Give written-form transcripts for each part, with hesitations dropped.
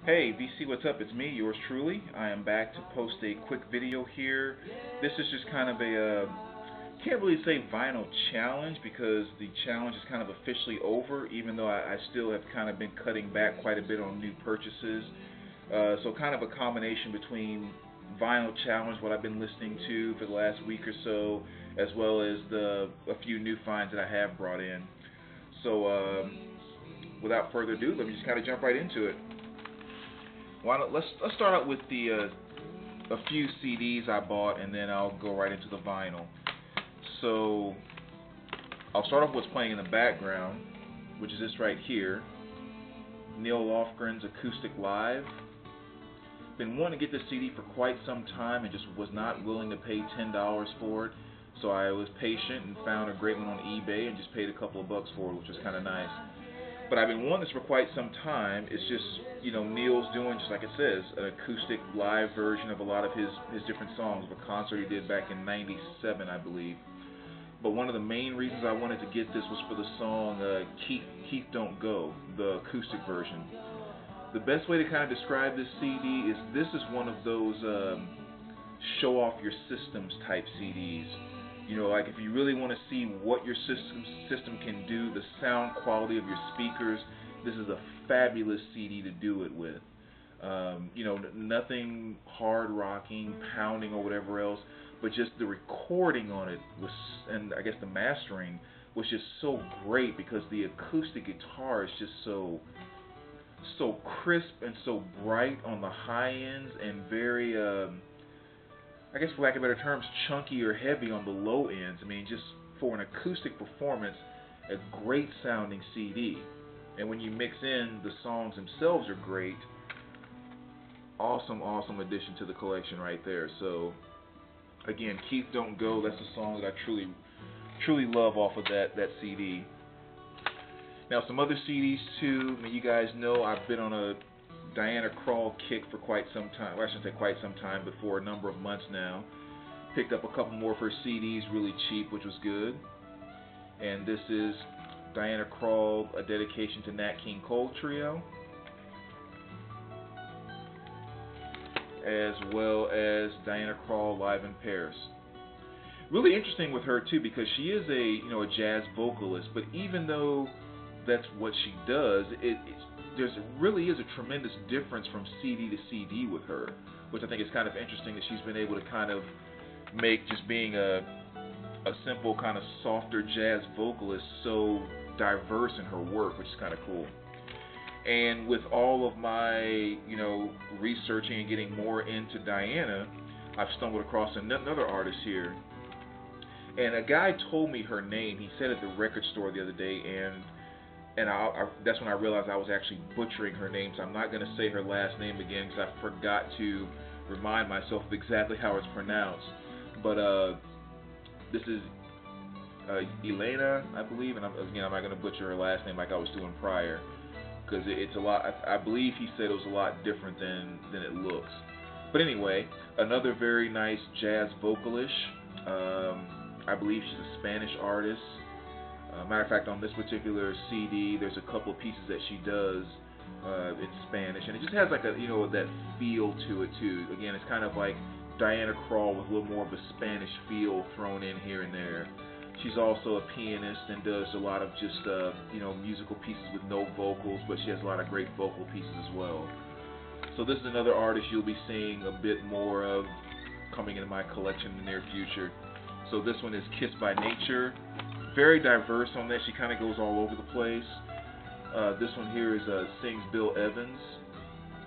Hey VC, what's up? It's me, yours truly. I am back to post a quick video here. This is just kind of a, can't really say vinyl challenge because the challenge is kind of officially over, even though I still have kind of been cutting back quite a bit on new purchases. So kind of a combination between vinyl challenge, what I've been listening to for the last week or so, as well as a few new finds that I have brought in. So without further ado, let me just kind of jump right into it. Let's start out with the a few CDs I bought, and then I'll go right into the vinyl. So I'll start off with what's playing in the background, which is this right here, Neil Lofgren's Acoustic Live. Been wanting to get this CD for quite some time and just was not willing to pay $10 for it. So I was patient and found a great one on eBay and just paid a couple of bucks for it, which was kind of nice. But I've been wanting this for quite some time. It's just, Neil's doing, just like it says, an acoustic live version of a lot of his different songs of a concert he did back in '97, I believe. But one of the main reasons I wanted to get this was for the song Keith Don't Go, the acoustic version. The best way to kind of describe this CD is this is one of those show off your systems type CDs. Like if you really want to see what your system can do, the sound quality of your speakers, this is a fabulous CD to do it with. Nothing hard rocking, pounding, or whatever else, but just the recording on it was, and I guess the mastering was just so great because the acoustic guitar is just so crisp and so bright on the high ends and very I guess for lack of better terms, chunky or heavy on the low ends. I mean, just for an acoustic performance, a great sounding CD. And when you mix in, the songs themselves are great. Awesome addition to the collection right there. So, again, Keith Don't Go, that's a song that I truly love off of that CD. Now, some other CDs too. I mean, you guys know I've been on a Diana Krall kick for quite some time. Well, I shouldn't say quite some time, but for a number of months now. Picked up a couple more of her CDs really cheap, which was good. And this is Diana Krall, A Dedication to Nat King Cole Trio, as well as Diana Krall Live in Paris. Really interesting with her too, because she is a jazz vocalist, but even though that's what she does, there really is a tremendous difference from CD to CD with her, which I think is kind of interesting that she's been able to kind of make just being a simple kind of softer jazz vocalist so diverse in her work, which is kind of cool. And with all of my, researching and getting more into Diana, I've stumbled across another artist here. And a guy told me her name. He said at the record store the other day, and that's when I realized I was actually butchering her name, so I'm not going to say her last name again because I forgot to remind myself of exactly how it's pronounced. But this is Elena, I believe, and I'm not going to butcher her last name like I was doing prior, because it's a lot. I believe he said it was a lot different than it looks. But anyway, another very nice jazz vocalist. I believe she's a Spanish artist. Matter of fact, on this particular CD, there's a couple of pieces that she does in Spanish, and it just has like that feel to it too. Again, it's kind of like Diana Krall with a little more of a Spanish feel thrown in here and there. She's also a pianist and does a lot of just musical pieces with no vocals, but she has a lot of great vocal pieces as well. So this is another artist you'll be seeing a bit more of coming into my collection in the near future. So this one is Kissed by Nature. Very diverse on that. She kind of goes all over the place. This one here is sings Bill Evans,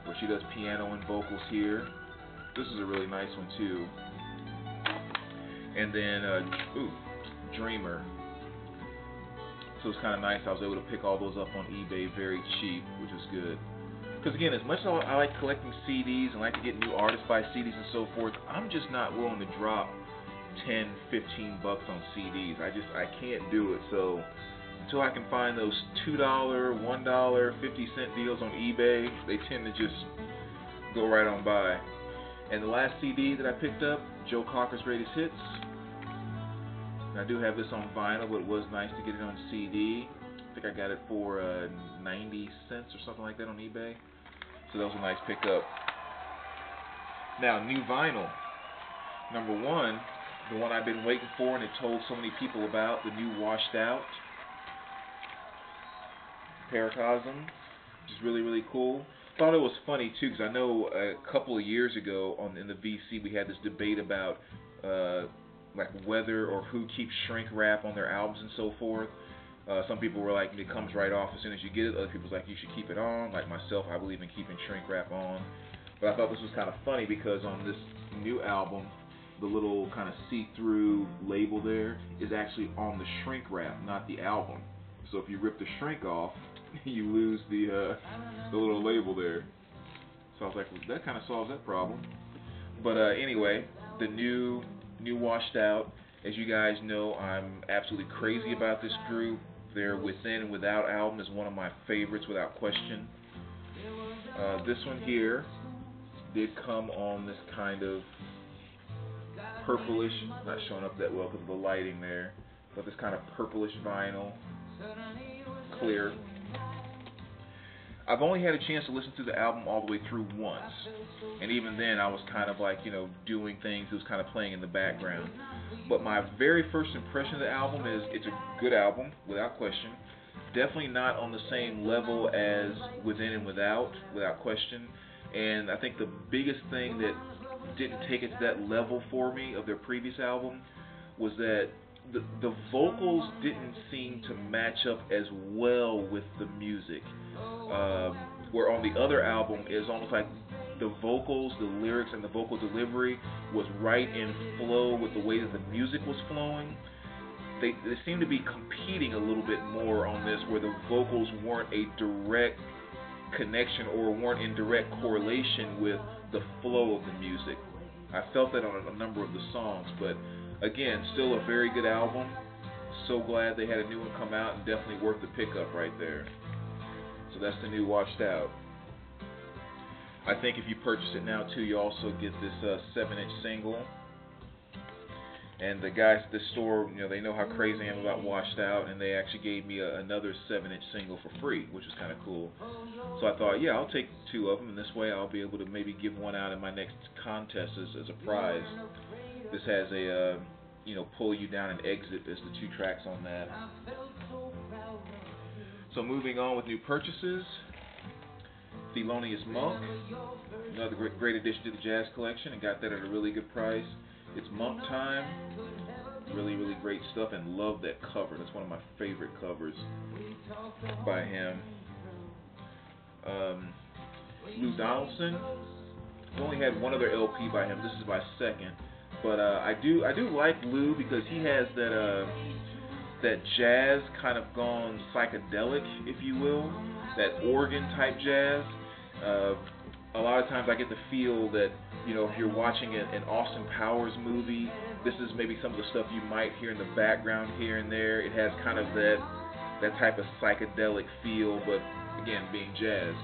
where she does piano and vocals here. This is a really nice one too. And then Dreamer. So it's kind of nice. I was able to pick all those up on eBay very cheap, which is good. Because again, as much as I like collecting CDs and like to get new artists by CDs and so forth, I'm just not willing to drop 10, 15 bucks on CDs. I can't do it. So until I can find those $2, $1, 50-cent deals on eBay, they tend to just go right on by. And the last CD that I picked up, Joe Cocker's Greatest Hits. And I do have this on vinyl, but it was nice to get it on CD. I think I got it for 90 cents or something like that on eBay. So that was a nice pickup. Now, new vinyl. Number one, the one I've been waiting for and it told so many people about, the new Washed Out Paracosm, which is really, really cool. Thought it was funny too, because I know a couple of years ago in the VC we had this debate about like whether or who keeps shrink wrap on their albums and so forth. Some people were like, it comes right off as soon as you get it. Other people were like, you should keep it on. Like myself, I believe in keeping shrink wrap on. But I thought this was kind of funny because on this new album, the little kind of see-through label there is actually on the shrink wrap, not the album. So if you rip the shrink off, you lose the little label there. So I was like, well, that kind of solves that problem. But anyway, the new Washed Out. As you guys know, I'm absolutely crazy about this group. Their Within and Without album is one of my favorites without question. This one here did come on this kind of purplish, not showing up that well because of the lighting there, but this kind of purplish vinyl, clear. I've only had a chance to listen to the album all the way through once, and even then I was kind of like, doing things. It was kind of playing in the background. But my very first impression of the album is it's a good album, without question. Definitely not on the same level as Within and Without question. And I think the biggest thing that didn't take it to that level for me of their previous album was that the vocals didn't seem to match up as well with the music. Where on the other album is almost like the vocals, the lyrics, and the vocal delivery was right in flow with the way that the music was flowing. They seem to be competing a little bit more on this, where the vocals weren't a direct connection or weren't in direct correlation with the flow of the music. I felt that on a number of the songs, but again, still a very good album. So glad they had a new one come out, and definitely worth the pickup right there. So that's the new Washed Out. I think if you purchase it now too, you also get this 7-inch single. And the guys at the store, they know how crazy I am about Washed Out, and they actually gave me another 7-inch single for free, which is kind of cool. So I thought, yeah, I'll take two of them, and this way I'll be able to maybe give one out in my next contest as a prize. This has a, Pull You Down and Exit as the 2 tracks on that. So moving on with new purchases, Thelonious Monk, another great addition to the Jazz Collection, and got that at a really good price. It's Monk Time, really, really great stuff, and love that cover. That's one of my favorite covers by him. Lou Donaldson, I've only had one other LP by him. This is my second, but I do like Lou because he has that jazz kind of gone psychedelic, if you will, that organ type jazz. A lot of times I get the feel that, if you're watching an Austin Powers movie, this is maybe some of the stuff you might hear in the background here and there. It has kind of that type of psychedelic feel, but again, being jazz.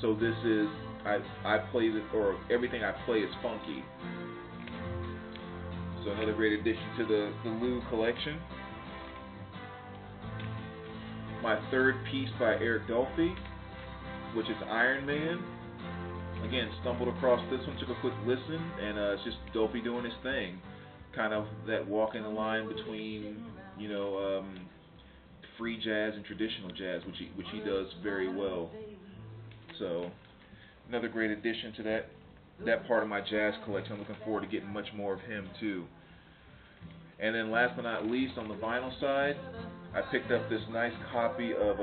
So this is, I play this, or everything I play is funky. So another great addition to the Lou collection. My third piece by Eric Dolphy, which is Iron Man. Again, stumbled across this one, took a quick listen, and it's just Dolphy doing his thing. Kind of that walking the line between, free jazz and traditional jazz, which he does very well. So, another great addition to that part of my jazz collection. I'm looking forward to getting much more of him too. And then last but not least, on the vinyl side, I picked up this nice copy of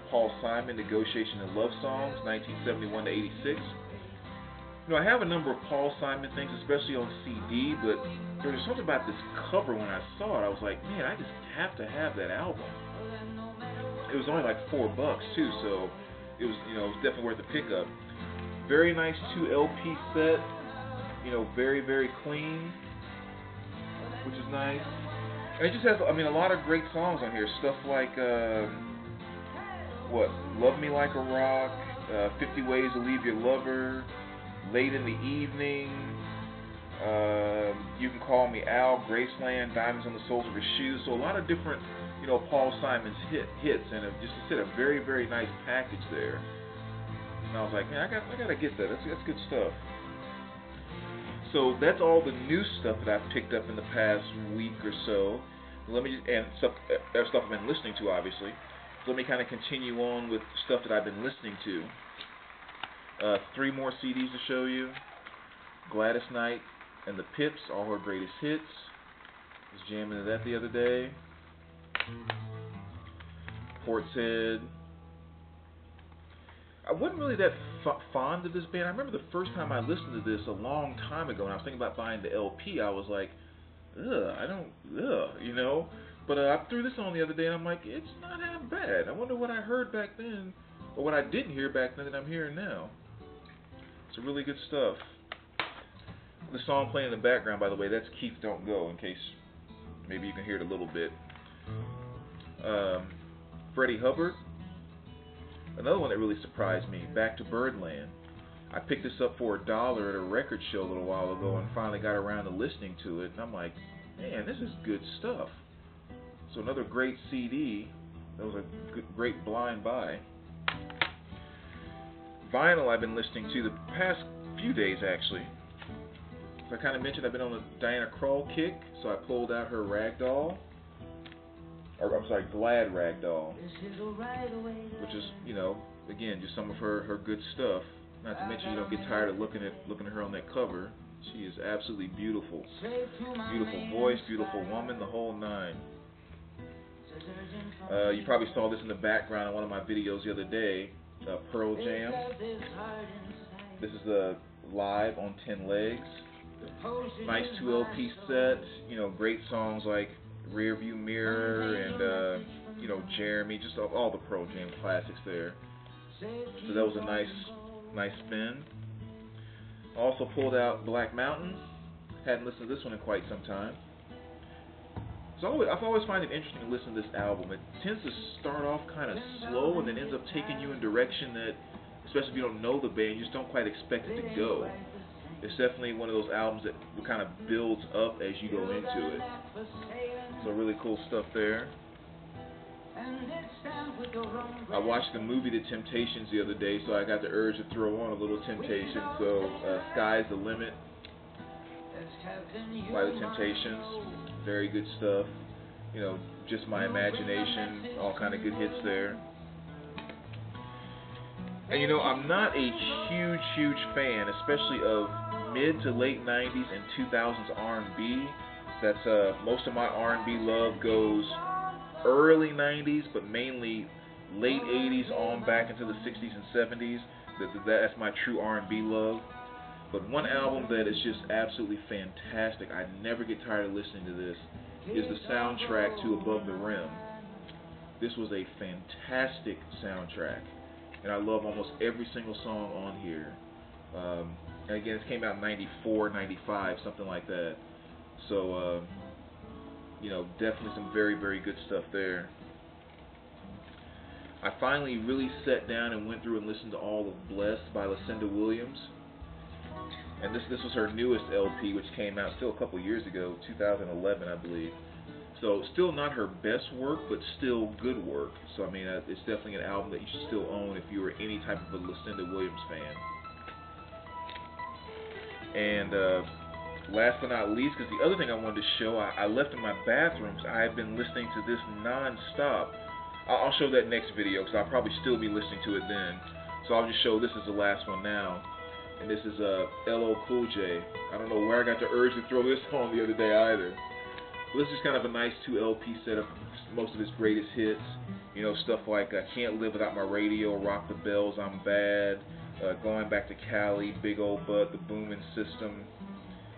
Paul Simon, Negotiation and Love Songs, 1971 to 86. I have a number of Paul Simon things, especially on CD, but there was something about this cover when I saw it. I was like, man, I just have to have that album. It was only like $4 too, so it was, it was definitely worth the pickup. Very nice 2 LP set, very, very clean, which is nice. And it just has, a lot of great songs on here. Stuff like, Love Me Like a Rock, 50 Ways to Leave Your Lover, Late in the Evening, You Can Call Me Al, Graceland, Diamonds on the Soles of Her Shoes. So a lot of different, Paul Simon's hits, and just a very, very nice package there. And I was like, man, I gotta get that. That's good stuff. So that's all the new stuff that I've picked up in the past week or so. And stuff I've been listening to, obviously. So let me kind of continue on with stuff that I've been listening to. 3 more CDs to show you. Gladys Knight and the Pips, all her greatest hits. Was jamming to that the other day. Portishead. I wasn't really that fond of this band. I remember the first time I listened to this a long time ago, and I was thinking about buying the LP. I was like, you know. But I threw this on the other day, and I'm like, it's not half bad. I wonder what I heard back then, or what I didn't hear back then that I'm hearing now. It's really good stuff. The song playing in the background, by the way, that's Keith Don't Go, in case maybe you can hear it a little bit. Freddie Hubbard. Another one that really surprised me, Back to Birdland. I picked this up for $1 at a record show a little while ago and finally got around to listening to it, and I'm like, man, this is good stuff. So another great CD. That was a great blind buy. Vinyl I've been listening to the past few days, actually. As I kind of mentioned, I've been on a Diana Krall kick, so I pulled out her Ragdoll. Glad Ragdoll, which is, you know, again, just some of her good stuff. Not to mention, you don't get tired of looking at her on that cover. She is absolutely beautiful. Beautiful voice, beautiful woman, the whole 9. You probably saw this in the background in one of my videos the other day, Pearl Jam. This is the live on 10 Legs. Nice 2 LP set, you know, great songs like Rearview Mirror and you know, Jeremy, just all the Pearl Jam classics there. So that was a nice spin. Also pulled out Black Mountain. Hadn't listened to this one in quite some time. So I've always find it interesting to listen to this album. It tends to start off kind of slow and then ends up taking you in a direction that, especially if you don't know the band, you just don't quite expect it to go. It's definitely one of those albums that kind of builds up as you go into it. So really cool stuff there. I watched the movie The Temptations the other day, so I got the urge to throw on a little Temptation. So Sky's the Limit by The Temptations. Very good stuff. You know, Just My Imagination, all kind of good hits there. And you know, I'm not a huge fan, especially of mid to late 90s and 2000s R&B. That's most of my R&B love goes early 90s, but mainly late 80s on back into the 60s and 70s. That's my true R&B love. But one album that is just absolutely fantastic, I never get tired of listening to this, is the soundtrack to Above the Rim. This was a fantastic soundtrack, and I love almost every single song on here. And again, it came out in 94, 95, something like that. So, you know, definitely some very, very good stuff there. I finally really sat down and went through and listened to all of Blessed by Lucinda Williams. And this was her newest LP, which came out still a couple years ago, 2011, I believe. So still not her best work, but still good work. So I mean, it's definitely an album that you should still own if you were any type of a Lucinda Williams fan. And last but not least, because the other thing I wanted to show, I left in my bathrooms. I've been listening to this non-stop. I'll show that next video, because I'll probably still be listening to it then. So I'll just show this as the last one now. And this is LL Cool J. I don't know where I got the urge to throw this on the other day either. But this is kind of a nice 2 LP setup, most of his greatest hits. You know, stuff like Can't Live Without My Radio, Rock the Bells, I'm Bad, Going Back to Cali, Big Old Butt, The Boomin' System,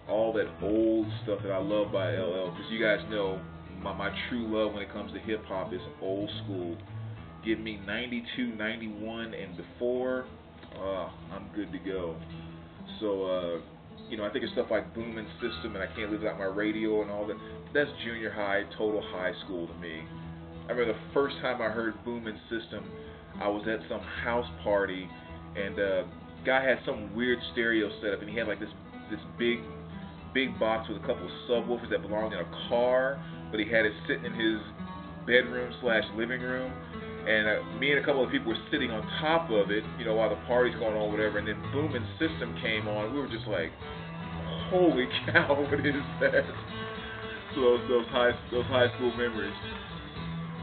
all that old stuff that I love by LL. Because you guys know, my true love when it comes to hip-hop is old school. Give me 92, 91, and before, I'm good to go. So, you know, I think of stuff like Boomin' System and I Can't Live Without My Radio and all that. That's junior high, total high school to me. I remember the first time I heard Boomin' System, I was at some house party, and guy had some weird stereo setup, and he had like this big box with a couple of subwoofers that belonged in a car, but he had it sitting in his bedroom / living room. And me and a couple of people were sitting on top of it, you know, while the party's going on, whatever. And then Booming System came on. We were just like, holy cow, what is that? So those high school memories,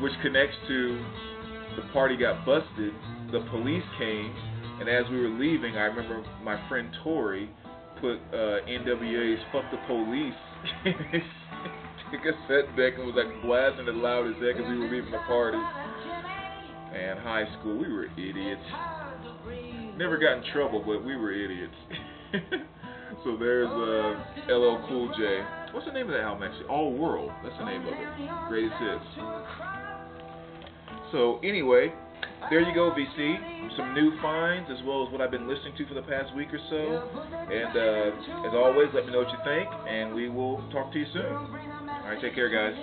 which connects to the party got busted. The police came, and as we were leaving, I remember my friend Tori put NWA's "Fuck the Police" in his cassette deck and was like blasting it loud as heck as we were leaving the party. And high school, we were idiots. Never got in trouble, but we were idiots. So there's LL Cool J. What's the name of that album actually? All World. That's the name of it. Greatest hits. So anyway, there you go, VC. Some new finds as well as what I've been listening to for the past week or so. And as always, let me know what you think, and we will talk to you soon. All right, take care, guys.